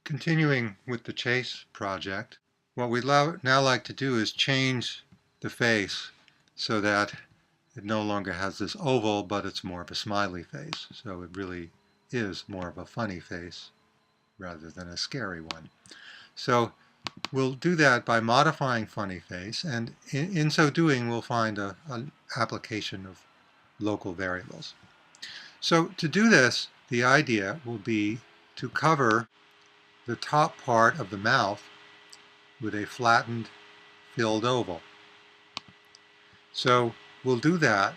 Continuing with the chase project, what we'd now like to do is change the face so that it no longer has this oval, but it's more of a smiley face. So it really is more of a funny face rather than a scary one. So we'll do that by modifying funny face, and in so doing we'll find an application of local variables. So to do this, the idea will be to cover the top part of the mouth with a flattened filled oval. So we'll do that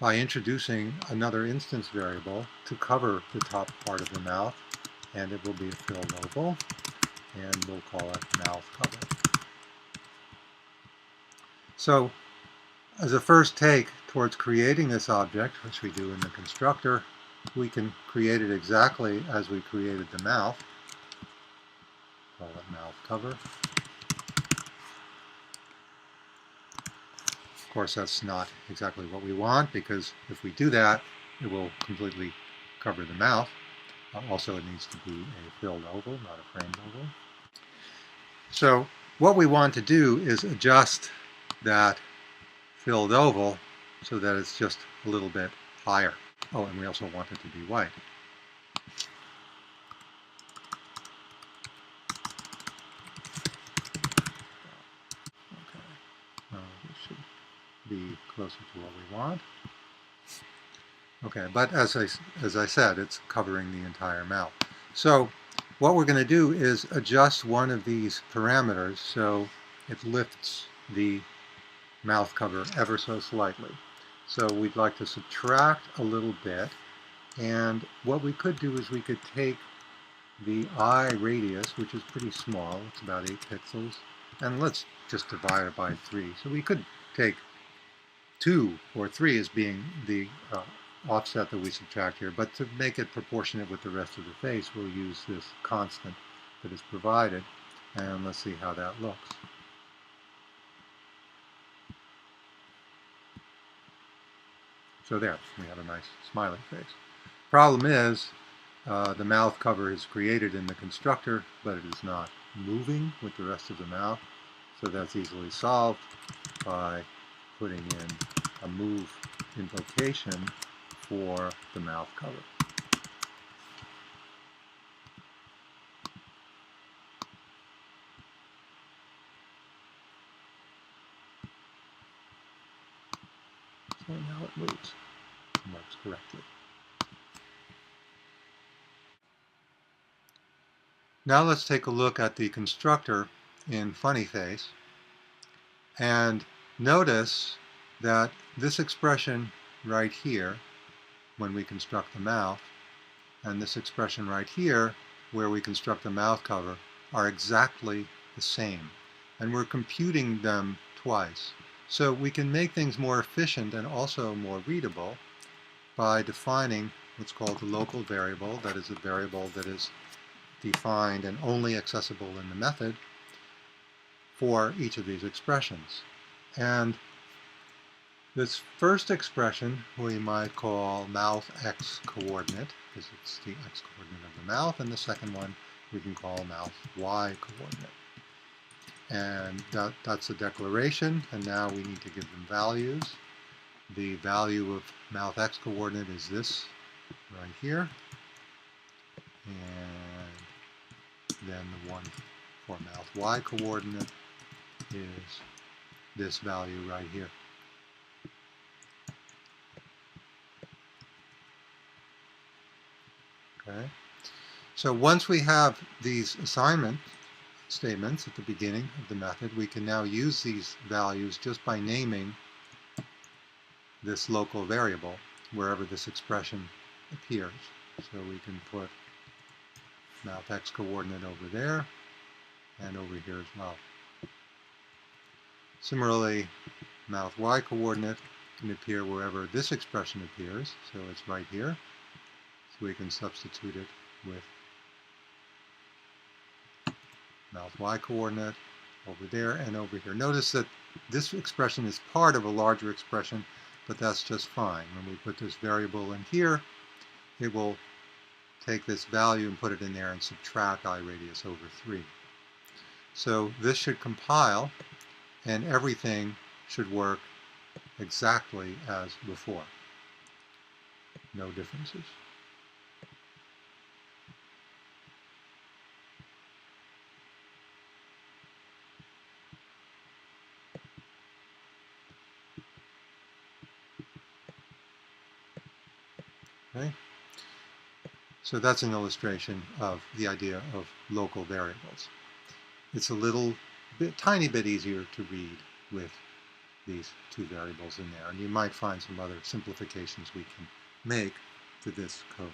by introducing another instance variable to cover the top part of the mouth, and it will be a filled oval, and we'll call it mouth cover. So as a first take towards creating this object, which we do in the constructor, we can create it exactly as we created the mouth. Call it mouth cover. Of course, that's not exactly what we want, because if we do that, it will completely cover the mouth. Also, it needs to be a filled oval, not a framed oval. So what we want to do is adjust that filled oval so that it's just a little bit higher. Oh, and we also want it to be white. Okay, this should be closer to what we want. Okay, but as I said, it's covering the entire mouth. So what we're going to do is adjust one of these parameters so it lifts the mouth cover ever so slightly. So we'd like to subtract a little bit, and what we could do is we could take the eye radius, which is pretty small, it's about 8 pixels, and let's just divide it by 3. So we could take 2 or 3 as being the offset that we subtract here, but to make it proportionate with the rest of the face, we'll use this constant that is provided, and let's see how that looks. So there, we have a nice smiley face. Problem is, the mouth cover is created in the constructor, but it is not moving with the rest of the mouth, so that's easily solved by putting in a move invocation for the mouth cover. So now it moves and works correctly. Now let's take a look at the constructor in funny face, and notice that this expression right here, when we construct the mouth, and this expression right here, where we construct the mouth cover, are exactly the same. And we're computing them twice. So we can make things more efficient and also more readable by defining what's called the local variable, that is a variable that is defined and only accessible in the method for each of these expressions. And this first expression we might call mouth x coordinate, because it's the x coordinate of the mouth, and the second one we can call mouth y coordinate. And that's a declaration, and now we need to give them values. The value of mouth x coordinate is this right here, and then the one for mouth y coordinate is this value right here. Okay. So once we have these assignment statements at the beginning of the method, we can now use these values just by naming this local variable wherever this expression appears. So we can put mouth x coordinate over there and over here as well. Similarly, mouth y coordinate can appear wherever this expression appears, so it's right here. So we can substitute it with mouth y coordinate over there and over here. Notice that this expression is part of a larger expression, but that's just fine. When we put this variable in here, it will take this value and put it in there and subtract I_radius over 3. So this should compile, and everything should work exactly as before. No differences. Okay? So that's an illustration of the idea of local variables. It's a little bit, tiny bit easier to read with these two variables in there, and you might find some other simplifications we can make for this code.